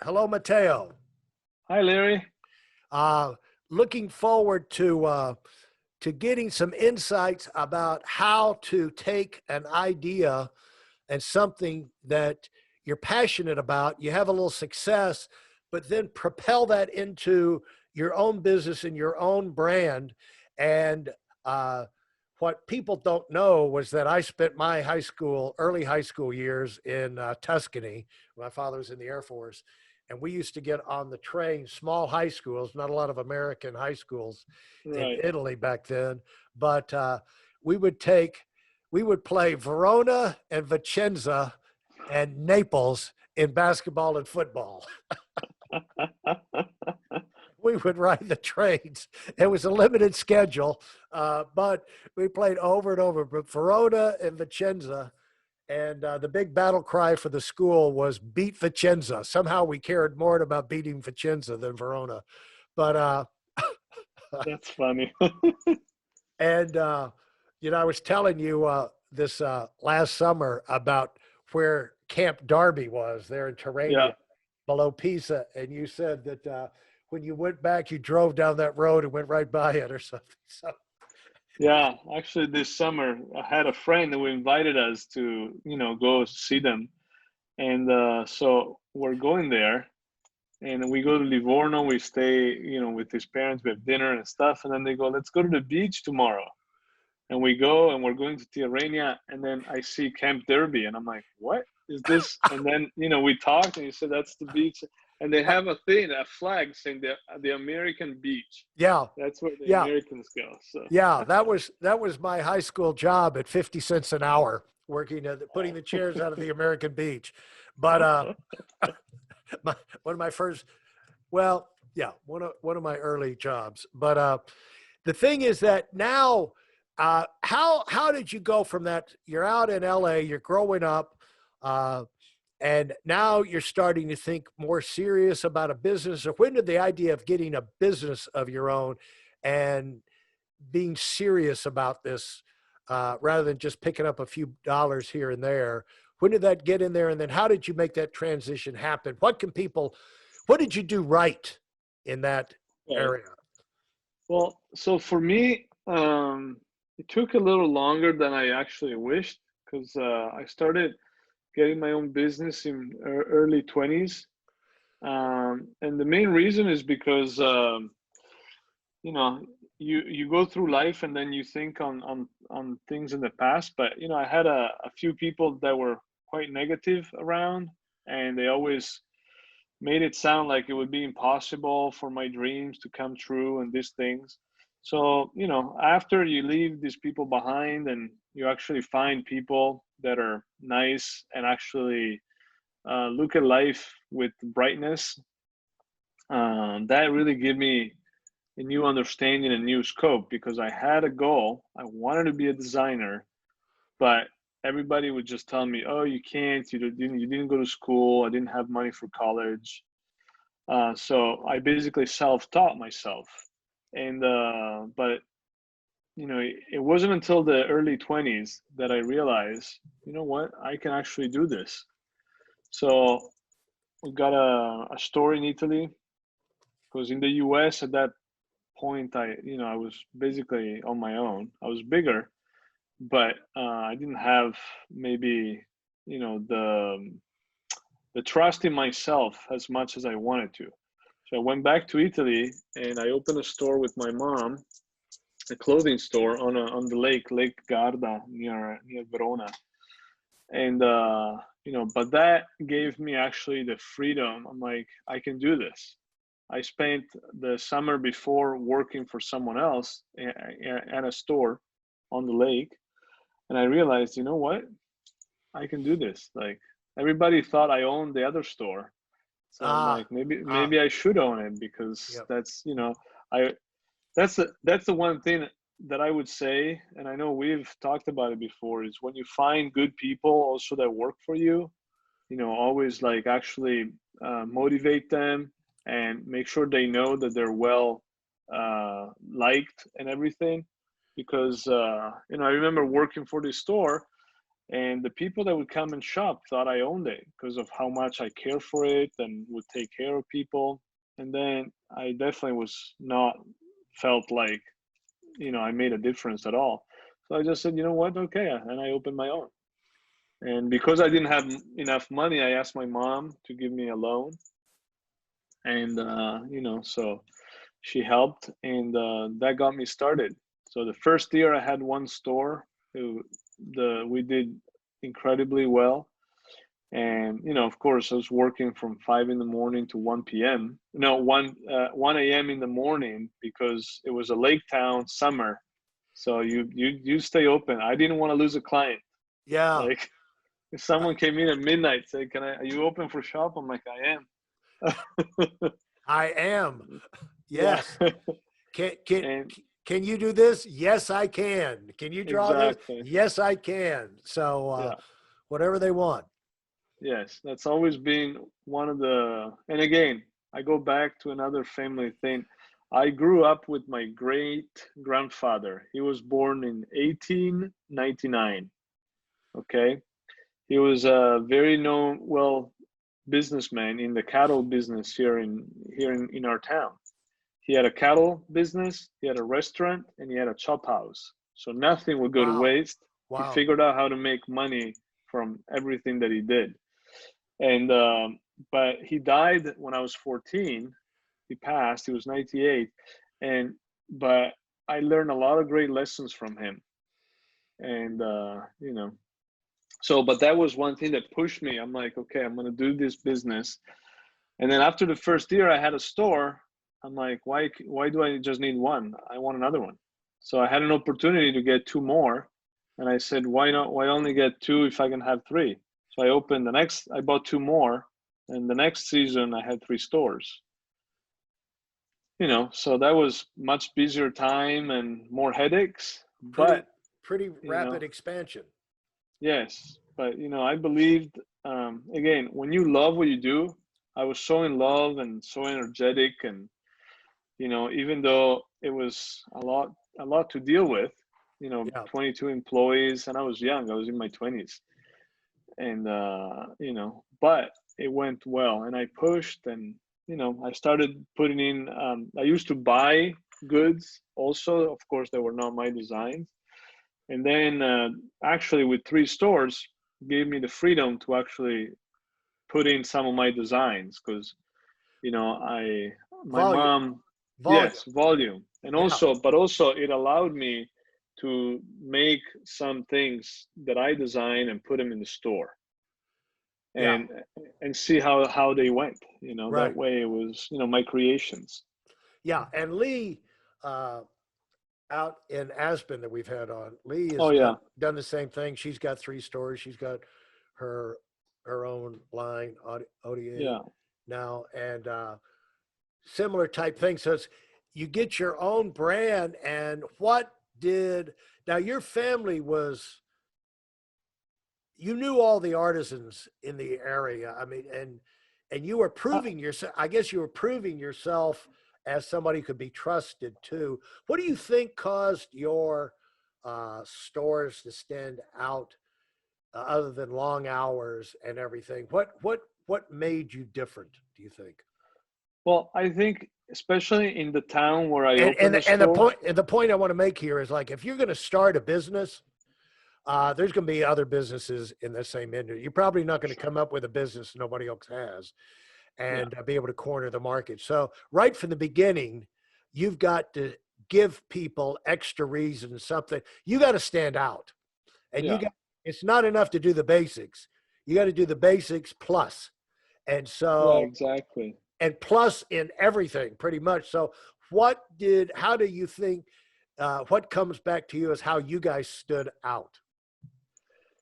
Hello, Matteo. Hi, Larry. Uh, Looking forward to getting some insights about how to take an idea and something that you're passionate about, you have a little success, but then propel that into your own business and your own brand. And uh, what people don't know was that I spent my early high school years in Tuscany. My father was in the Air Force. And we used to get on the train, small high schools, not a lot of American high schools in Right. Italy back then, but we would take we would play Verona and Vicenza and Naples in basketball and football. We would ride the trains. It was a limited schedule, but we played over and over. But Verona and Vicenza, and the big battle cry for the school was "Beat Vicenza." Somehow we cared more about beating Vicenza than Verona. But That's funny. and I was telling you this last summer about where Camp Darby was there in Yeah. Terrania, below Pisa, and you said that when you went back, you drove down that road and went right by it or something. So Yeah. Actually, this summer, I had a friend who invited us to, go see them. And so we're going there and we go to Livorno. We stay, with his parents. We have dinner and stuff. And then they go, let's go to the beach tomorrow. And we go and we're going to Tirrenia. And then I see Camp Derby. And I'm like, what is this? And then, we talked and he said, that's the beach. And they have a thing, a flag saying the American beach. yeah, That's where the yeah, Americans go. So, yeah. That was my high school job at 50 cents an hour, working putting the chairs out of the American beach. But my, one of my first, well, yeah, one of my early jobs. But the thing is that now, how did you go from that? You're out in LA, you're growing up, uh, and now you're starting to think more serious about a business. Or when did the idea of getting a business of your own and being serious about this, rather than just picking up a few dollars here and there? When did that get in there? And then how did you make that transition happen? What did you do right in that right. area? Well, so for me, it took a little longer than I actually wished because I started getting my own business in early 20s. And the main reason is because, you know, you go through life and then you think on things in the past. But, I had a few people that were quite negative around, and they always made it sound like it would be impossible for my dreams to come true and these things. So, after you leave these people behind and you actually find people that are nice and actually look at life with brightness, that really gave me a new understanding and new scope because I had a goal. I wanted to be a designer, but everybody would just tell me, "Oh, you can't. You didn't go to school. I didn't have money for college." So I basically self-taught myself, and but it wasn't until the early 20s that I realized, you know what, I can actually do this. So we got a store in Italy because in the US at that point I was basically on my own. I was bigger, but I didn't have maybe the trust in myself as much as I wanted to. So I went back to Italy and I opened a store with my mom, a clothing store on the Lake Garda near Verona. And but that gave me actually the freedom. I'm like, I can do this. I spent the summer before working for someone else at a store on the lake, and I realized, you know what? I can do this. Like everybody thought I owned the other store. So I'm Ah, like, maybe ah, maybe I should own it because yep. I that's the one thing that I would say, and I know we've talked about it before, is when you find good people also that work for you, always like actually motivate them and make sure they know that they're well liked and everything. Because I remember working for this store And the people that would come and shop thought I owned it because of how much I care for it and would take care of people. And then I definitely was not felt like, I made a difference at all. So I just said, you know what? Okay. And I opened my own. And because I didn't have enough money, I asked my mom to give me a loan. And, so she helped, and that got me started. So the first year I had one store. We did incredibly well. And, of course, I was working from 5 in the morning to 1 p.m. No, 1 a.m. in the morning because it was a lake town summer. So you stay open. I didn't want to lose a client. Yeah, Like if someone came in at midnight, say, are you open for shop? I'm like, I am. I am. Yeah. Yes. Can can And can you do this? Yes, I can. Can you draw this? exactly. Yes, I can. So Yeah. whatever they want. Yes. That's always been one of and again, I go back to another family thing. I grew up with my great grandfather. He was born in 1899. Okay. He was a very known, businessman in the cattle business here in our town. He had a cattle business, he had a restaurant, and he had a chop house. So nothing would go to Wow. waste. He Wow. figured out how to make money from everything that he did. And but he died when I was 14. He passed. He was 98, and but I learned a lot of great lessons from him. And so but that was one thing that pushed me. I'm like, okay, I'm gonna do this business. And then after the first year, I had a store. I'm like, why do I just need one? I want another one. So I had an opportunity to get two more, and I said, why not? Why only get two if I can have three? So I bought two more, and the next season I had three stores. So that was much busier time and more headaches. Pretty But pretty you rapid know, expansion. yes. But I believed, again, when you love what you do, I was so in love and so energetic, and even though it was a lot to deal with, Yeah. 22 employees, and I was young, I was in my 20s, and but it went well, and I pushed, and I started putting in. I used to buy goods also, of course, they were not my designs, and then actually with three stores gave me the freedom to actually put in some of my designs because I my Volume. mom, Volume. yes, volume, and Yeah. also it allowed me to make some things that I design and put them in the store Yeah. and see how they went. That Right. way it was my creations. Yeah. And Lee, out in Aspen that we've had on, Lee Oh has yeah, done the same thing. She's got three stores. She's got her her own line, ODA yeah. now, and similar type thing. So you get your own brand. And what did now your family was? You knew all the artisans in the area. I mean, and you were Uh, proving yourself. I guess you were proving yourself as somebody who could be trusted too. What do you think caused your stores to stand out, other than long hours and everything? What made you different? Do you think? well, I think especially in the town where I And opened the and the store. point and the point I want to make here is, like, if you're going to start a business, there's going to be other businesses in the same industry. You're probably not going to Sure. come up with a business nobody else has Yeah, and be able to corner the market. So right from the beginning, you've got to give people extra reasons, something. You got to stand out, and yeah, it's not enough to do the basics. You got to do the basics plus. And yeah, so, exactly. and plus in everything pretty much. So how do you think, what comes back to you as how you guys stood out?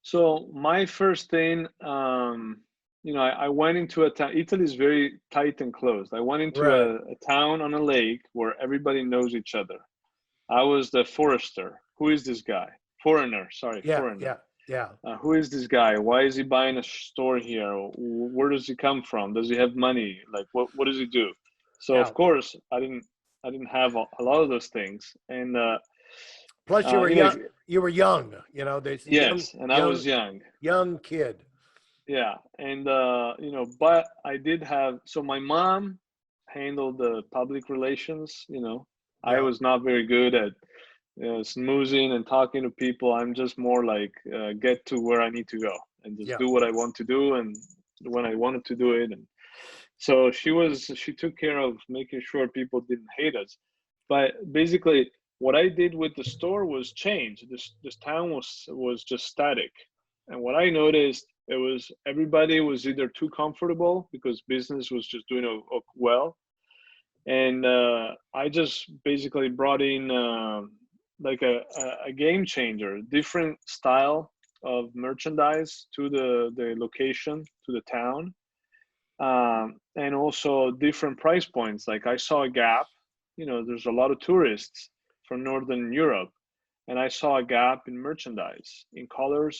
So my first thing, I went into a town. Italy is very tight and closed. I went into Right. a town on a lake where everybody knows each other. I was the forester. Who is this guy? Foreigner, sorry, Yeah. foreigner. Yeah. Yeah. Who is this guy? Why is he buying a store here? Where does he come from? Does he have money? Like, what does he do? So Yeah. of course, I didn't have a lot of those things, and Plus, you were You know, young. You were young. You know, there's yes, and I was young. young kid. Yeah, and you know, but I did have, so my mom handled the public relations. You know, I Yeah, was not very good at smoozing and talking to people. I'm just more like get to where I need to go and just yeah. do what I want to do and when I wanted to do it. And so she took care of making sure people didn't hate us. But basically, what I did with the store was change. This town was just static, and what I noticed, it was everybody was either too comfortable because business was just doing well, and I just basically brought in like a game changer, different style of merchandise to the location, to the town, and also different price points. Like I saw a gap, you know, there's a lot of tourists from Northern Europe, and I saw a gap in merchandise, in colors,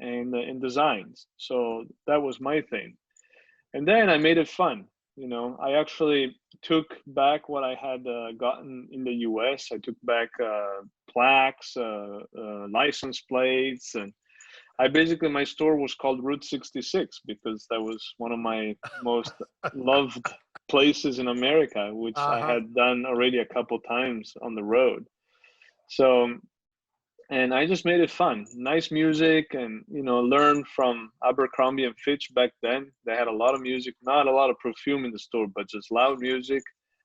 and in designs. So that was my thing. And then I made it fun. You know, I actually took back what I had gotten in the US. I took back plaques, license plates, and I basically, my store was called Route 66 because that was one of my most loved places in America, which I Uh-huh. had done already a couple times on the road. So, and I just made it fun. Nice music, and you know, learn from Abercrombie and Fitch back then. They had a lot of music, not a lot of perfume in the store, but just loud music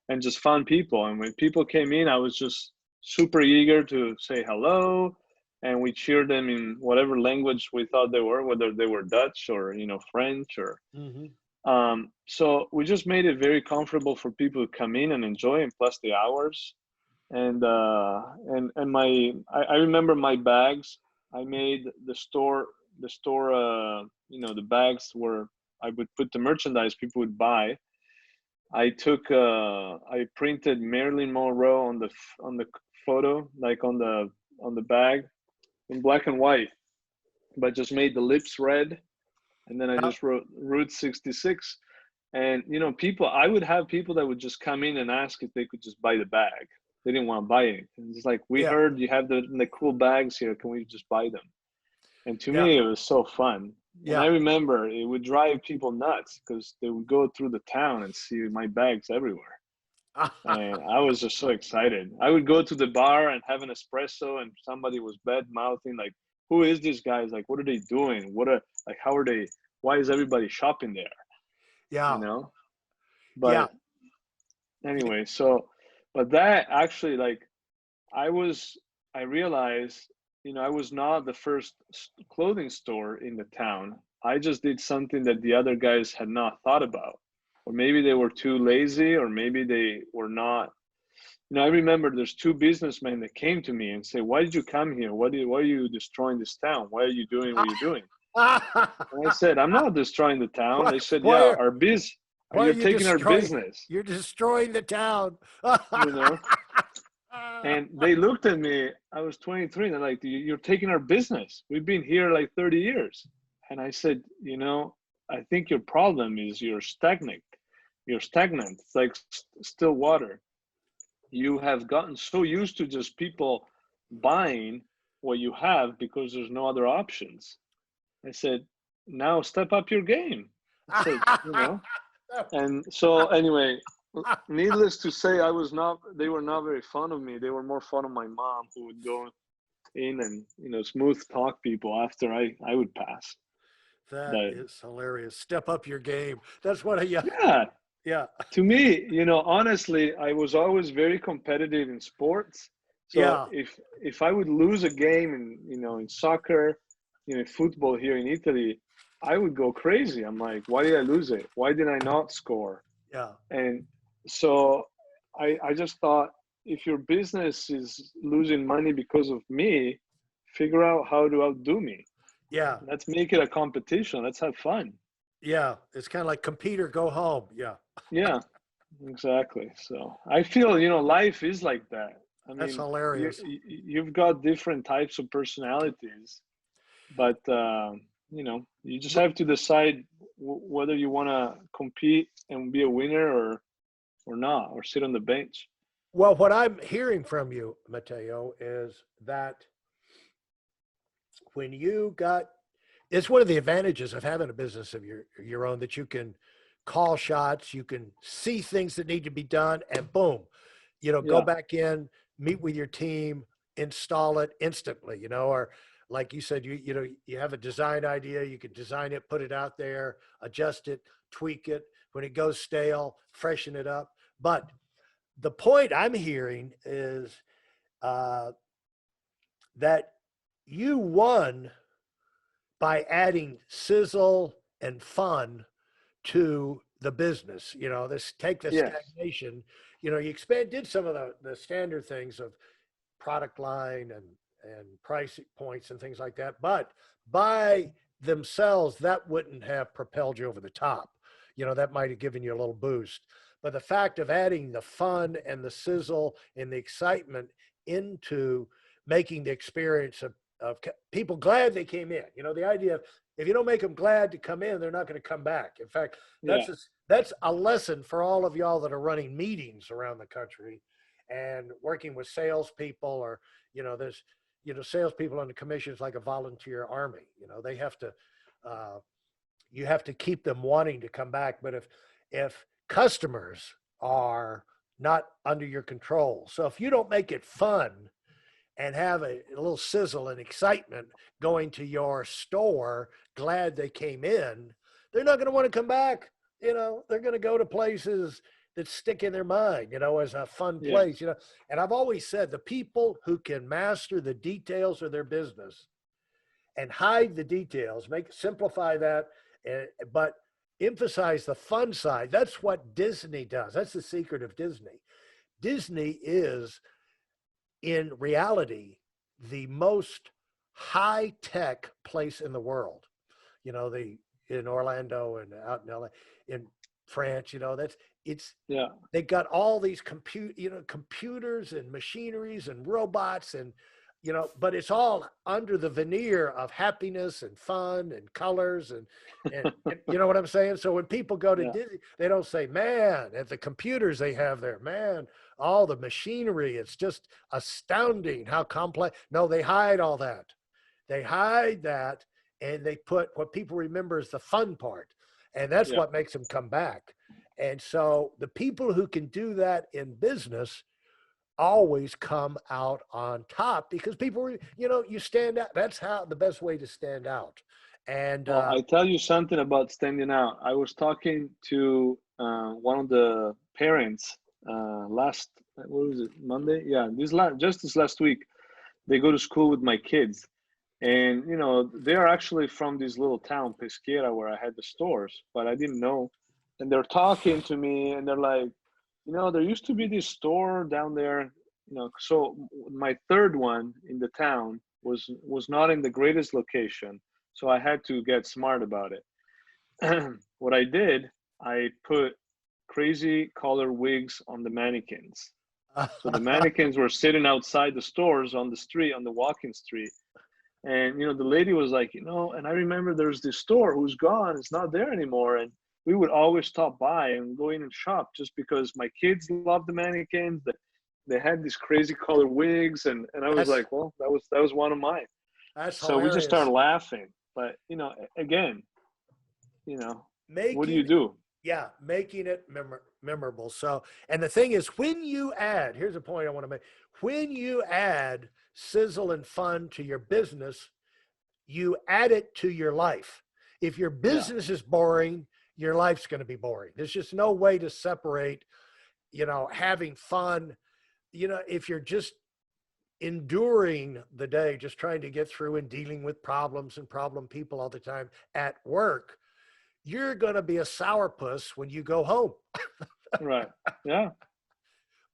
and just fun people. And when people came in, I was just super eager to say hello, and we cheered them in whatever language we thought they were, whether they were Dutch or you know French or Hmm. so we just made it very comfortable for people to come in and enjoy, and plus the hours. And my I remember my bags. I made the store you know, the bags where I would put the merchandise people would buy. I printed Marilyn Monroe on the photo, like on the bag in black and white, but just made the lips red, and then I Yeah, just wrote Route 66. And you know, people, I would have people that would just come in and ask if they could just buy the bag. They didn't want to buy it. It's like, we yeah, heard you have the cool bags here. Can we just buy them? And to yeah, me, it was so fun. And I yeah. remember it would drive people nuts because they would go through the town and see my bags everywhere. And I was just so excited. I would go to the bar and have an espresso, and somebody was bad mouthing, like, "Who is this guy? Like, what are they doing? What are like? How are they? Why is everybody shopping there?" You Yeah, know. yeah, But anyway, so, but that actually, like, I was, I realized, you know, I was not the first clothing store in the town. I just did something that the other guys had not thought about, or maybe they were too lazy, or maybe they were not. You know, I remember there's two businessmen that came to me and say, "Why did you come here? Why are you destroying this town? Why are you doing what you're doing?" And I said, "I'm not destroying the town." why, They said, why "Yeah, are, why are you're you taking our destroying? business," You're destroying the town. you know? And they looked at me. I was 23, and they're like, "You're taking our business. We've been here like 30 years." And I said, "You know, I think your problem is you're stagnant. You're stagnant. It's like still water. You have gotten so used to just people buying what you have because there's no other options." I said, "Now step up your game." I said, you know. And so anyway, needless to say, I was not, they were not very fond of me. They were more fond of my mom, who would go in and, you know, smooth talk people after I would pass. That But is hilarious. Step up your game. That's what I, yeah, yeah, yeah, to me, you know, honestly, I was always very competitive in sports. So yeah. if I would lose a game in, you know, in soccer, you know, football here in Italy, I would go crazy. I'm like, why did I lose it? Why did I not score? Yeah. And so I just thought, if your business is losing money because of me, figure out how to outdo me. Yeah. Let's make it a competition. Let's have fun. Yeah. It's kind of like compete or go home. Yeah. Yeah, exactly. So I feel, you know, life is like that. I That's mean, hilarious. you've got different types of personalities, but you know, you just But have to decide whether you want to compete and be a winner or not, or sit on the bench. Well, what I'm hearing from you, Matteo, is that when you got, it's one of the advantages of having a business of your own, that you can call shots, you can see things that need to be done, and boom, go Yeah, back in, meet with your team, install it instantly, or like you said, you have a design idea, you can design it, put it out there, adjust it, tweak it. When it goes stale, freshen it up. But the point I'm hearing is uh, that you won by adding sizzle and fun to the business. This take the yes, stagnation. You expand did some of the standard things of product line and price points and things like that, but by themselves, that wouldn't have propelled you over the top. That might have given you a little boost. But the fact of adding the fun and the sizzle and the excitement into making the experience of people glad they came in. The idea of, if you don't make them glad to come in, they're not going to come back. In fact, yeah, that's a lesson for all of y'all that are running meetings around the country and working with salespeople, or there's salespeople on the commissions like a volunteer army. They have to uh, you have to keep them wanting to come back. But if customers are not under your control, so if you don't make it fun and have a little sizzle and excitement going to your store, glad they came in, they're not going to want to come back. They're going to go to places that stick in their mind, as a fun yeah, place, And I've always said the people who can master the details of their business and hide the details, simplify that, but emphasize the fun side. That's what Disney does. That's the secret of Disney. Disney is, in reality, the most high tech place in the world. The in Orlando and out in LA, in France, that's it's yeah, they got all these computers and machineries and robots and but it's all under the veneer of happiness and fun and colors and you know what I'm saying? So when people go to yeah, Disney, they don't say, man, at the computers they have there, man, all the machinery, it's just astounding how complex. No, they hide all that. They hide that, and they put what people remember as the fun part. And that's yeah. what makes them come back. And so the people who can do that in business always come out on top, because people, you stand out. That's how the best way to stand out. And Well, I tell you something about standing out. I was talking to one of the parents last, what was it, Monday? Yeah, just this last week. They go to school with my kids, and they are actually from this little town, Pesquera, where I had the stores, but I didn't know. And they're talking to me, and they're like, there used to be this store down there. So my third one in the town was not in the greatest location, so I had to get smart about it. What I did, I put crazy color wigs on the mannequins. So the mannequins were sitting outside the stores on the street, on the walking street. And the lady was like, and I remember there's this store who's gone, it's not there anymore. And we would always stop by and go in and shop just because my kids loved the mannequins. They had these crazy color wigs, and I was that's like, well, that was one of mine. that's So we just started hilarious. laughing. But again, you know, what do you Making do? Yeah, making it memorable. So, and the thing is, when you add, here's a point I want to make. When you add sizzle and fun to your business, you add it to your life. If your Yeah, business is boring, your life's going to be boring. There's just no way to separate, having fun. If you're just enduring the day, just trying to get through and dealing with problems and problem people all the time at work, you're going to be a sourpuss when you go home. right. Yeah,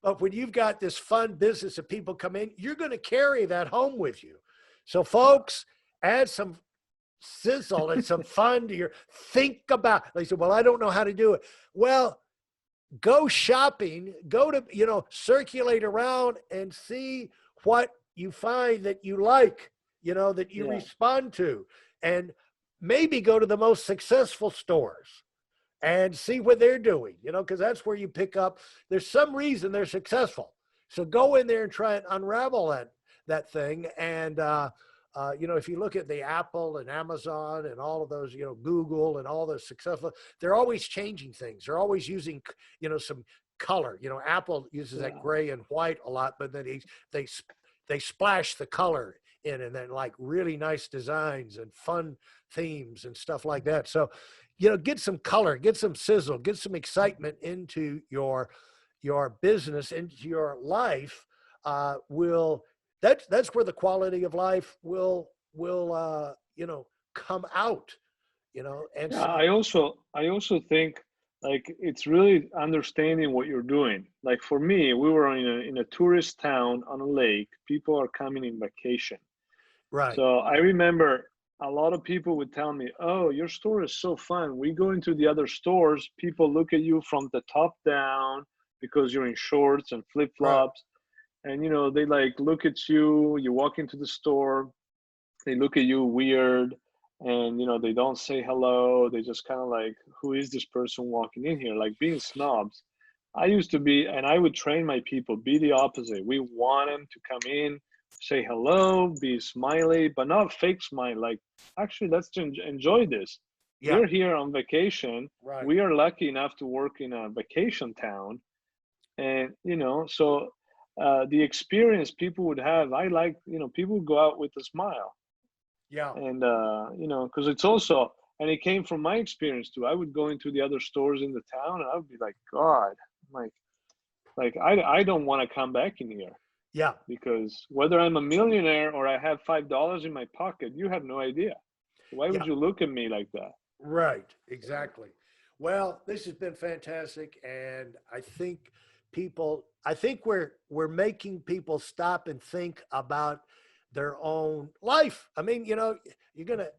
But when you've got this fun business that people come in, you're going to carry that home with you. So, folks, add some sizzle and some fun to your think about. They said, well, I don't know how to do it. Well, go shopping, go to, circulate around and see what you find that you like, that you yeah, respond to. And maybe go to the most successful stores and see what they're doing, because that's where you pick up. There's some reason they're successful. So go in there and try and unravel that thing. And if you look at the Apple and Amazon and all of those, Google and all the successful, they're always changing things. They're always using, some color. Apple uses that Yeah. gray and white a lot, but then they splash the color in, and then like really nice designs and fun themes and stuff like that. So, get some color, get some sizzle, get some excitement into your business, into your life. That's where the quality of life will come out. And Yeah, so I also think like it's really understanding what you're doing. Like for me, we were in a tourist town on a lake. People are coming in vacation. right, So I remember a lot of people would tell me, "Oh, your store is so fun. We go into the other stores, people look at you from the top down because you're in shorts and right, flip-flops, and they like look at you, you walk into the store, they look at you weird, and they don't say hello. They just kind of like, who is this person walking in here, like being snobs. I used to be, and I would train my people, be the opposite. We want them to come in, say hello, be smiley, but not fake smile, like actually let's enjoy this. yeah, We're here on vacation. right, We are lucky enough to work in a vacation town, and so the experience people would have, I like, people would go out with a smile. yeah, And because it's also, and it came from my experience too. I would go into the other stores in the town and I would be like, God, like I don't want to come back in here, yeah, because whether I'm a millionaire or I have $5 in my pocket, you have no idea. Why would yeah. you look at me like that? Right, exactly. Well, this has been fantastic, and I think we're making people stop and think about their own life. I mean, you're gonna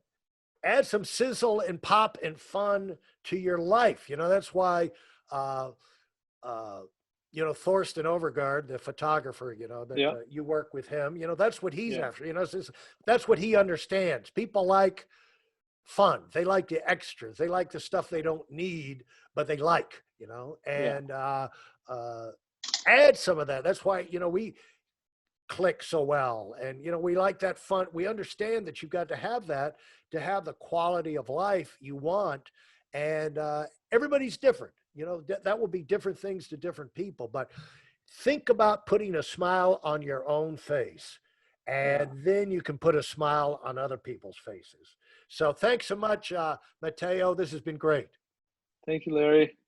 add some sizzle and pop and fun to your life. That's why uh uh Thorsten Overgaard, the photographer, that Yeah, you work with him, that's what he's yeah, after. That's what he understands. People like fun. They like the extras. They like the stuff they don't need, but they like, yeah, and uh, add some of that. That's why, we click so well. And, we like that fun. We understand that you've got to have that to have the quality of life you want. And everybody's different. That will be different things to different people. But think about putting a smile on your own face, yeah. and then you can put a smile on other people's faces. So thanks so much, Matteo. This has been great. Thank you, Larry.